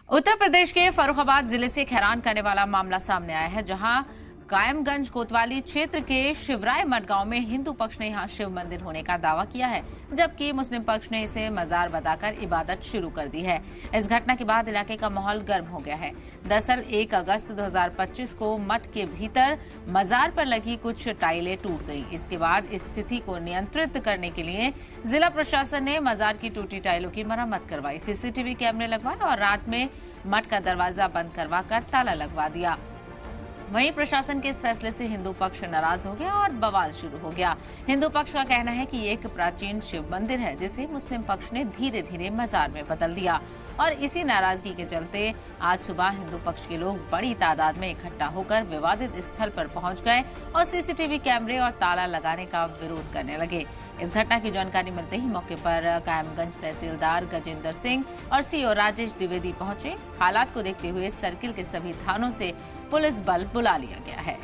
उत्तर प्रदेश के फर्रुखाबाद जिले से एक हैरान करने वाला मामला सामने आया है, जहां कायमगंज कोतवाली क्षेत्र के शिवराय मठ गांव में हिंदू पक्ष ने यहां शिव मंदिर होने का दावा किया है, जबकि मुस्लिम पक्ष ने इसे मजार बताकर इबादत शुरू कर दी है। इस घटना के बाद इलाके का माहौल गर्म हो गया है। दरअसल 1 अगस्त 2025 को मठ के भीतर मजार पर लगी कुछ टाइलें टूट गई। इसके बाद इस स्थिति को नियंत्रित करने के लिए जिला प्रशासन ने मजार की टूटी टाइलों की मरम्मत करवाई, सीसीटीवी कैमरे लगवाए और रात में मठ का दरवाजा बंद करवाकर ताला लगवा दिया। वहीं प्रशासन के इस फैसले से हिंदू पक्ष नाराज हो गया और बवाल शुरू हो गया। हिंदू पक्ष का कहना है कि ये एक प्राचीन शिव मंदिर है, जिसे मुस्लिम पक्ष ने धीरे धीरे मजार में बदल दिया और इसी नाराजगी के चलते आज सुबह हिंदू पक्ष के लोग बड़ी तादाद में इकट्ठा होकर विवादित स्थल पर पहुंच गए और सीसीटीवी कैमरे और ताला लगाने का विरोध करने लगे। इस घटना की जानकारी मिलते ही मौके पर कायमगंज तहसीलदार गजेंद्र सिंह और सीओ राजेश द्विवेदी पहुंचे। हालात को देखते हुए सर्किल के सभी थानों से पुलिस बल बुला लिया गया है।